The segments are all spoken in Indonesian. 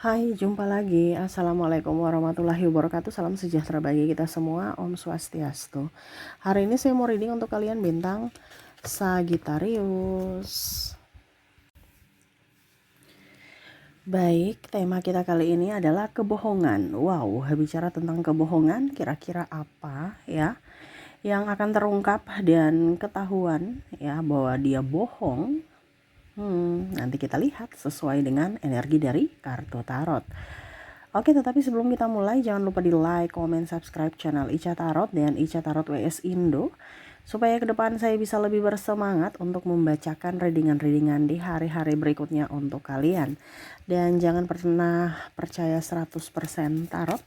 Hai, jumpa lagi. Assalamualaikum warahmatullahi wabarakatuh. Salam sejahtera bagi kita semua. Om Swastiastu. Hari ini saya mau reading untuk kalian bintang Sagittarius. Baik, tema kita kali ini adalah kebohongan. Wow, bicara tentang kebohongan, kira-kira apa ya yang akan terungkap dan ketahuan ya bahwa dia bohong. Nanti kita lihat sesuai dengan energi dari kartu tarot. Oke, tetapi sebelum kita mulai, jangan lupa di like, comment, subscribe channel Ica Tarot dan Ica Tarot WS Indo, supaya ke depan saya bisa lebih bersemangat untuk membacakan readingan-readingan di hari-hari berikutnya untuk kalian. Dan jangan pernah percaya 100% tarot,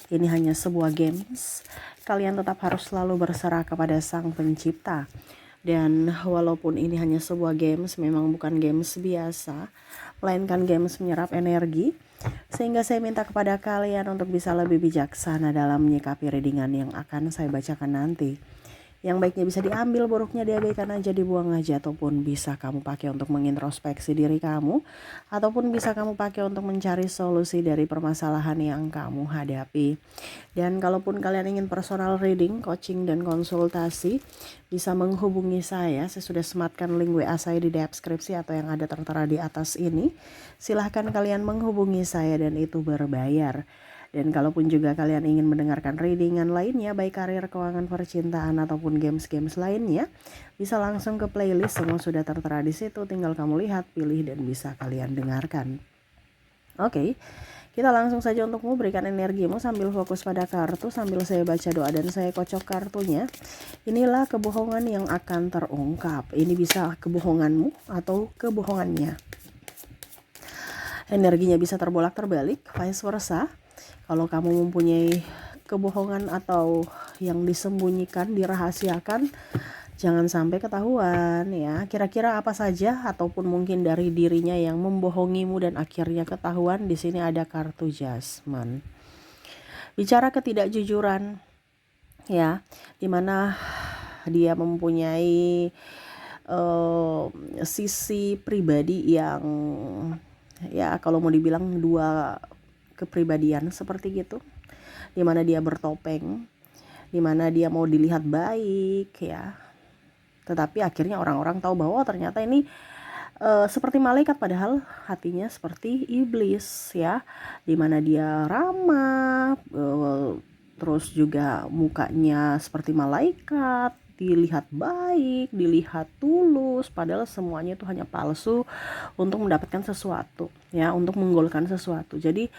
ini hanya sebuah games. Kalian tetap harus selalu berserah kepada Sang Pencipta. Dan walaupun ini hanya sebuah games, memang bukan games biasa, melainkan games menyerap energi. Sehingga saya minta kepada kalian untuk bisa lebih bijaksana dalam menyikapi readingan yang akan saya bacakan nanti. Yang baiknya bisa diambil, buruknya diabaikan aja, dibuang aja, ataupun bisa kamu pakai untuk mengintrospeksi diri kamu, ataupun bisa kamu pakai untuk mencari solusi dari permasalahan yang kamu hadapi. Dan kalaupun kalian ingin personal reading, coaching, dan konsultasi, bisa menghubungi saya. Saya sudah sematkan link WA saya di deskripsi atau yang ada tertera di atas ini. Silahkan kalian menghubungi saya dan itu berbayar. Dan kalaupun juga kalian ingin mendengarkan readingan lainnya, baik karir, keuangan, percintaan, ataupun games-games lainnya, bisa langsung ke playlist, semua sudah tertera di situ. Tinggal kamu lihat, pilih, dan bisa kalian dengarkan. Oke, kita langsung saja untuk memberikan energimu sambil fokus pada kartu, sambil saya baca doa dan saya kocok kartunya. Inilah kebohongan yang akan terungkap. Ini bisa kebohonganmu atau kebohongannya. Energinya bisa terbolak-terbalik, vice versa. Kalau kamu mempunyai kebohongan atau yang disembunyikan, dirahasiakan, jangan sampai ketahuan ya. Kira-kira apa saja ataupun mungkin dari dirinya yang membohongimu dan akhirnya ketahuan. Di sini ada kartu Judgment. Bicara ketidakjujuran ya, dimana dia mempunyai sisi pribadi yang ya kalau mau dibilang dua kepribadian seperti gitu, dimana dia bertopeng, dimana dia mau dilihat baik ya, tetapi akhirnya orang-orang tahu bahwa ternyata ini seperti malaikat padahal hatinya seperti iblis ya, dimana dia ramah, terus juga mukanya seperti malaikat, dilihat baik, dilihat tulus, padahal semuanya itu hanya palsu untuk mendapatkan sesuatu ya, untuk menggolkan sesuatu. Jadi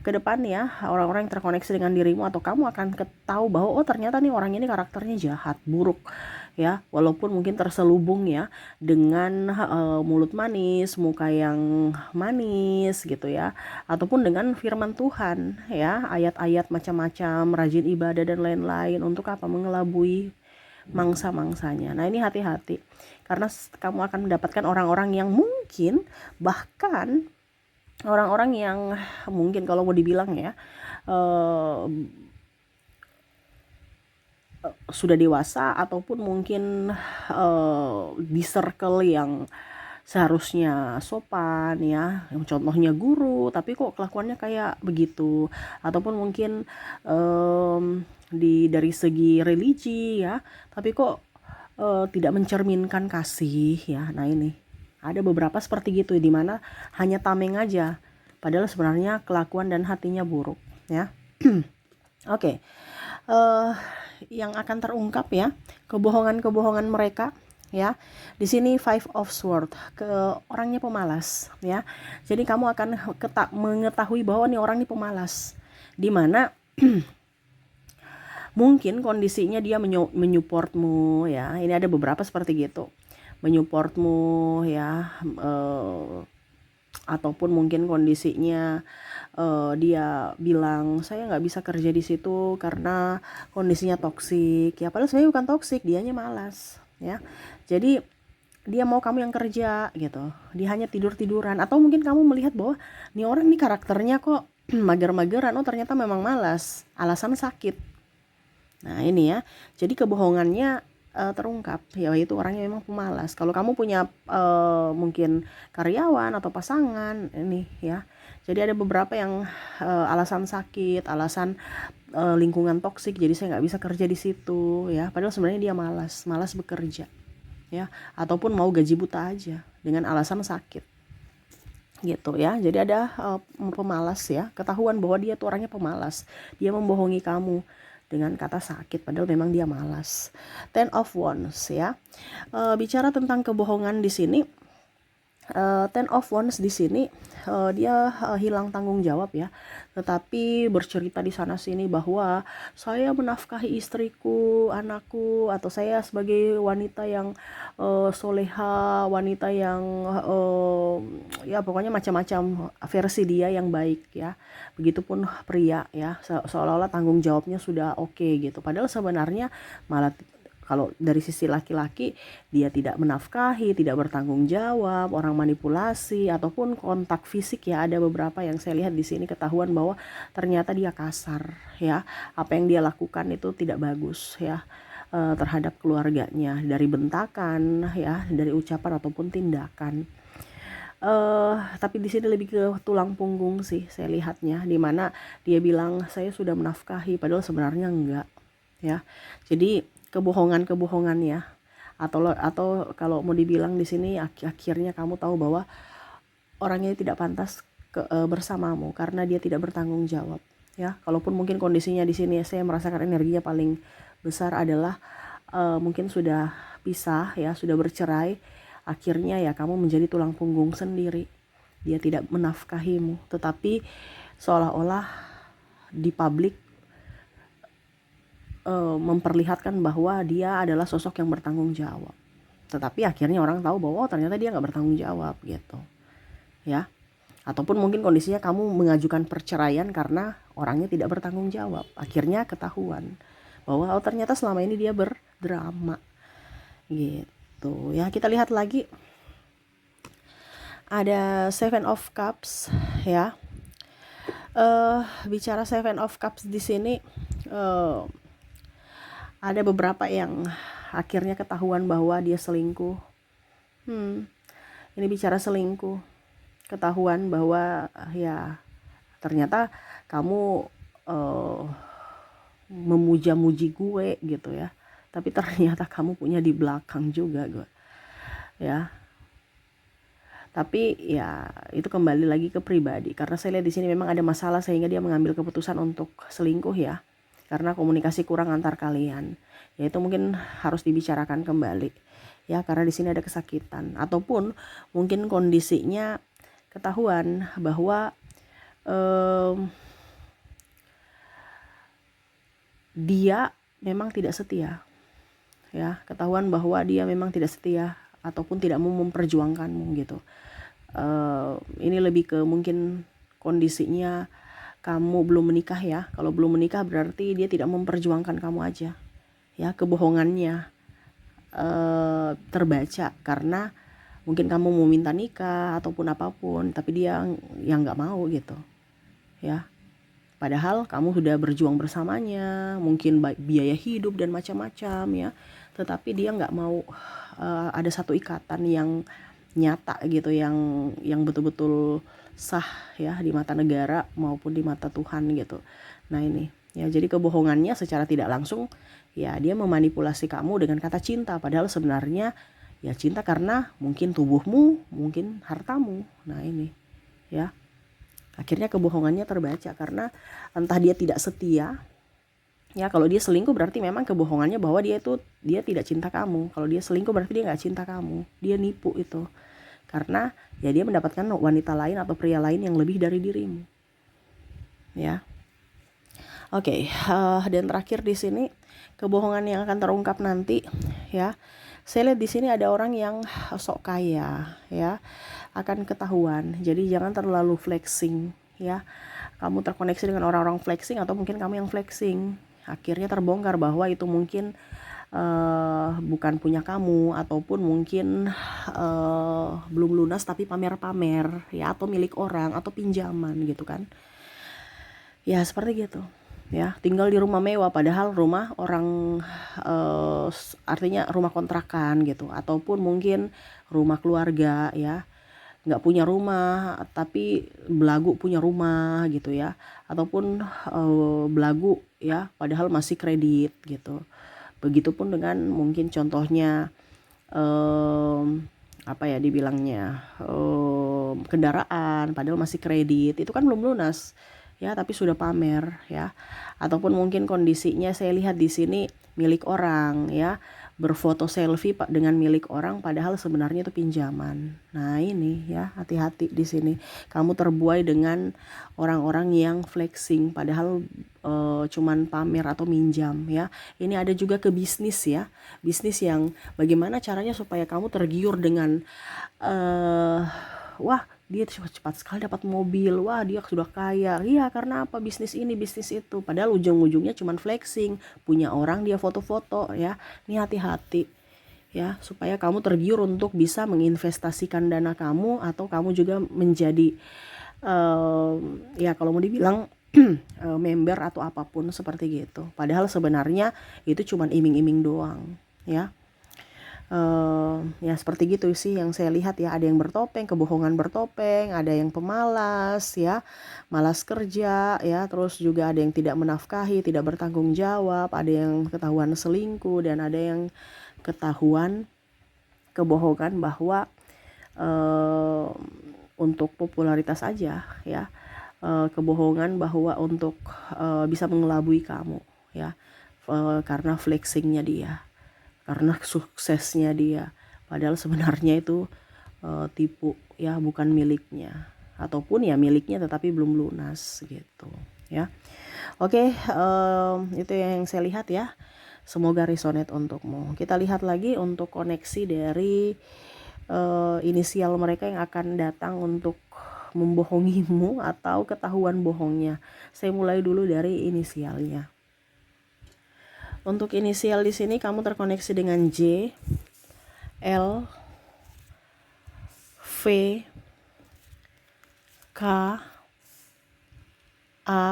ke depan ya, orang-orang yang terkoneksi dengan dirimu atau kamu akan tahu bahwa oh ternyata nih orang ini karakternya jahat, buruk ya, walaupun mungkin terselubung ya dengan mulut manis, muka yang manis gitu ya, ataupun dengan firman Tuhan ya, ayat-ayat macam-macam, rajin ibadah dan lain-lain, untuk apa? Mengelabui mangsa-mangsanya. Nah, ini hati-hati karena kamu akan mendapatkan orang-orang yang mungkin, bahkan orang-orang yang mungkin kalau mau dibilang ya sudah dewasa, ataupun mungkin di circle yang seharusnya sopan ya, yang contohnya guru, tapi kok kelakuannya kayak begitu, ataupun mungkin dari segi religi ya, tapi kok tidak mencerminkan kasih ya. Nah, ini ada beberapa seperti gitu, dimana hanya tameng aja padahal sebenarnya kelakuan dan hatinya buruk ya. Oke. Yang akan terungkap ya, kebohongan-kebohongan mereka ya. Di sini Five of Swords, ke orangnya pemalas ya. Jadi kamu akan mengetahui bahwa nih orang ini pemalas, dimana mungkin kondisinya dia menyupportmu ya. Ini ada beberapa seperti gitu, menyupportmu ya, ataupun mungkin kondisinya dia bilang saya nggak bisa kerja di situ karena kondisinya toksik ya, padahal sebenarnya bukan toksik, dianya malas ya. Jadi dia mau kamu yang kerja gitu, dia hanya tidur-tiduran, atau mungkin kamu melihat bahwa nih orang nih karakternya kok mager-mageran, oh ternyata memang malas, alasan sakit. Nah, ini ya, jadi kebohongannya terungkap, yaitu orangnya memang pemalas. Kalau kamu punya mungkin karyawan atau pasangan ini ya, jadi ada beberapa yang alasan sakit, alasan lingkungan toksik, jadi saya nggak bisa kerja di situ ya, padahal sebenarnya dia malas bekerja ya, ataupun mau gaji buta aja dengan alasan sakit gitu ya. Jadi ada pemalas ya, ketahuan bahwa dia tuh orangnya pemalas, dia membohongi kamu dengan kata sakit padahal memang dia malas. Ten of Wands ya, bicara tentang kebohongan di sini. Ten of Wands di sini dia hilang tanggung jawab ya, tetapi bercerita di sana sini bahwa saya menafkahi istriku, anakku, atau saya sebagai wanita yang soleha, wanita yang ya pokoknya macam-macam versi dia yang baik ya. Begitupun pria ya, seolah-olah tanggung jawabnya sudah oke gitu. Padahal sebenarnya malah kalau dari sisi laki-laki, dia tidak menafkahi, tidak bertanggung jawab, orang manipulasi, ataupun kontak fisik ya. Ada beberapa yang saya lihat di sini ketahuan bahwa ternyata dia kasar ya. Apa yang dia lakukan itu tidak bagus ya terhadap keluarganya, dari bentakan ya, dari ucapan ataupun tindakan. Tapi di sini lebih ke tulang punggung sih saya lihatnya, dimana dia bilang saya sudah menafkahi, padahal sebenarnya enggak ya. Jadi kebohongan ya, atau kalau mau dibilang di sini akhirnya kamu tahu bahwa orangnya tidak pantas bersamamu karena dia tidak bertanggung jawab ya. Kalaupun mungkin kondisinya di sini saya merasakan energinya paling besar adalah mungkin sudah pisah ya, sudah bercerai, akhirnya ya kamu menjadi tulang punggung sendiri. Dia tidak menafkahimu, tetapi seolah-olah di publik memperlihatkan bahwa dia adalah sosok yang bertanggung jawab, tetapi akhirnya orang tahu bahwa ternyata dia nggak bertanggung jawab gitu ya. Ataupun mungkin kondisinya kamu mengajukan perceraian karena orangnya tidak bertanggung jawab, akhirnya ketahuan bahwa ternyata selama ini dia berdrama gitu ya. Kita lihat lagi, ada Seven of Cups ya. Bicara Seven of Cups di sini, ada beberapa yang akhirnya ketahuan bahwa dia selingkuh. Ini bicara selingkuh, ketahuan bahwa ya ternyata kamu memuja-muji gue gitu ya, tapi ternyata kamu punya di belakang juga gue ya. Tapi ya itu kembali lagi ke pribadi, karena saya lihat di sini memang ada masalah sehingga dia mengambil keputusan untuk selingkuh ya, karena komunikasi kurang antar kalian. Ya itu mungkin harus dibicarakan kembali ya, karena di sini ada kesakitan, ataupun mungkin kondisinya ketahuan bahwa dia memang tidak setia ya, ketahuan bahwa dia memang tidak setia ataupun tidak mau memperjuangkanmu gitu. Ini lebih ke mungkin kondisinya kamu belum menikah ya. Kalau belum menikah berarti dia tidak memperjuangkan kamu aja ya. Kebohongannya terbaca karena mungkin kamu mau minta nikah ataupun apapun, tapi dia yang nggak mau gitu ya. Padahal kamu sudah berjuang bersamanya, mungkin biaya hidup dan macam-macam ya, tetapi dia nggak mau ada satu ikatan yang nyata gitu, yang betul-betul sah ya di mata negara maupun di mata Tuhan gitu. Nah ini ya, jadi kebohongannya secara tidak langsung ya, dia memanipulasi kamu dengan kata cinta, padahal sebenarnya ya cinta karena mungkin tubuhmu, mungkin hartamu. Nah ini ya, akhirnya kebohongannya terbaca karena entah dia tidak setia ya. Kalau dia selingkuh berarti memang kebohongannya bahwa dia tidak cinta kamu. Kalau dia selingkuh berarti dia nggak cinta kamu, dia nipu itu, karena ya dia mendapatkan wanita lain atau pria lain yang lebih dari dirimu ya. Oke, dan terakhir di sini kebohongan yang akan terungkap nanti ya. Saya lihat di sini ada orang yang sok kaya ya, akan ketahuan. Jadi jangan terlalu flexing ya. Kamu terkoneksi dengan orang-orang flexing, atau mungkin kamu yang flexing, akhirnya terbongkar bahwa itu mungkin bukan punya kamu, ataupun mungkin belum lunas tapi pamer-pamer ya, atau milik orang, atau pinjaman gitu kan ya, seperti gitu ya, tinggal di rumah mewah padahal rumah orang, artinya rumah kontrakan gitu, ataupun mungkin rumah keluarga ya, nggak punya rumah tapi belagu punya rumah gitu ya, ataupun belagu ya padahal masih kredit gitu. Begitupun dengan mungkin contohnya apa ya dibilangnya, kendaraan padahal masih kredit, itu kan belum lunas ya tapi sudah pamer ya. Ataupun mungkin kondisinya saya lihat di sini milik orang ya, berfoto selfie Pak dengan milik orang padahal sebenarnya itu pinjaman. Nah, ini ya hati-hati di sini. Kamu terbuai dengan orang-orang yang flexing padahal cuman pamer atau minjam ya. Ini ada juga ke bisnis ya. Bisnis yang bagaimana caranya supaya kamu tergiur dengan wah, dia cepat sekali dapat mobil, wah dia sudah kaya. Iya, karena apa? Bisnis ini, bisnis itu. Padahal ujung-ujungnya cuman flexing, punya orang dia foto-foto ya. Ini hati-hati ya, supaya kamu tergiur untuk bisa menginvestasikan dana kamu, atau kamu juga menjadi ya kalau mau dibilang member atau apapun seperti gitu. Padahal sebenarnya itu cuman iming-iming doang ya. Ya seperti gitu sih yang saya lihat ya. Ada yang bertopeng, kebohongan bertopeng, ada yang pemalas ya, malas kerja ya, terus juga ada yang tidak menafkahi, tidak bertanggung jawab, ada yang ketahuan selingkuh, dan ada yang ketahuan kebohongan bahwa untuk popularitas aja ya, kebohongan bahwa untuk bisa mengelabui kamu ya, karena flexingnya dia, karena suksesnya dia, padahal sebenarnya itu tipu ya, bukan miliknya, ataupun ya miliknya tetapi belum lunas gitu ya. Oke, itu yang saya lihat ya, semoga resonate untukmu. Kita lihat lagi untuk koneksi dari inisial mereka yang akan datang untuk membohongimu atau ketahuan bohongnya. Saya mulai dulu dari inisialnya. Untuk inisial di sini kamu terkoneksi dengan J, L, V, K, A,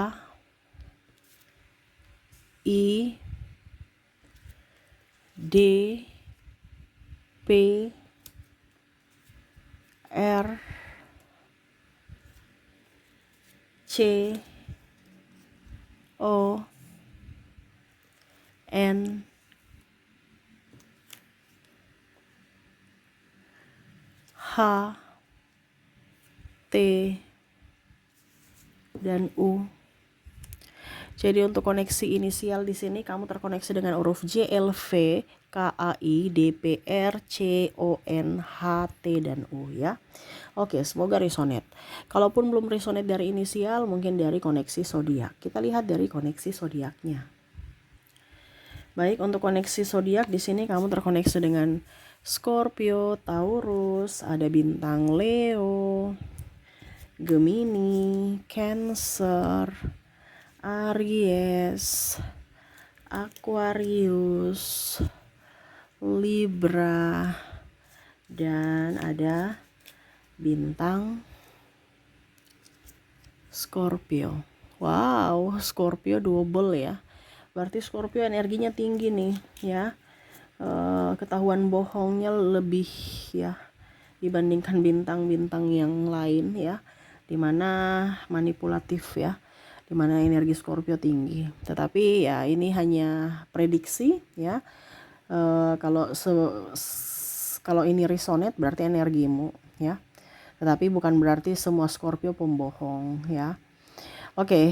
I, D, P, R, C, O, N, H, T, dan U. Jadi untuk koneksi inisial di sini kamu terkoneksi dengan huruf J, L, V, K, A, I, D, P, R, C, O, N, H, T, dan U ya. Oke, semoga resonate. Kalaupun belum resonate dari inisial, mungkin dari koneksi zodiak. Kita lihat dari koneksi zodiaknya. Baik, untuk koneksi zodiak di sini kamu terkoneksi dengan Scorpio, Taurus, ada bintang Leo, Gemini, Cancer, Aries, Aquarius, Libra, dan ada bintang Scorpio. Wow, Scorpio double ya. Berarti Scorpio energinya tinggi nih ya. Ketahuan bohongnya lebih ya dibandingkan bintang-bintang yang lain ya, dimana manipulatif ya, dimana energi Scorpio tinggi. Tetapi ya ini hanya prediksi ya. Kalau ini resonate berarti energimu ya. Tetapi bukan berarti semua Scorpio pembohong ya. Oke,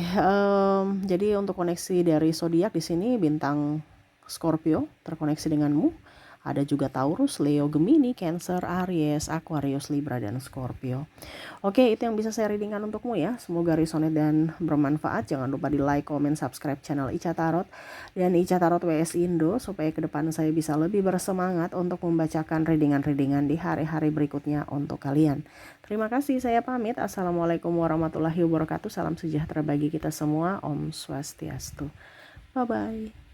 jadi untuk koneksi dari zodiak di sini bintang Scorpio terkoneksi denganmu. Ada juga Taurus, Leo, Gemini, Cancer, Aries, Aquarius, Libra, dan Scorpio. Oke, itu yang bisa saya readingkan untukmu ya. Semoga resonate dan bermanfaat. Jangan lupa di like, comment, subscribe channel Ica Tarot dan Ica Tarot WS Indo, supaya ke depan saya bisa lebih bersemangat untuk membacakan readingan-readingan di hari-hari berikutnya untuk kalian. Terima kasih, saya pamit. Assalamualaikum warahmatullahi wabarakatuh. Salam sejahtera bagi kita semua. Om Swastiastu. Bye-bye.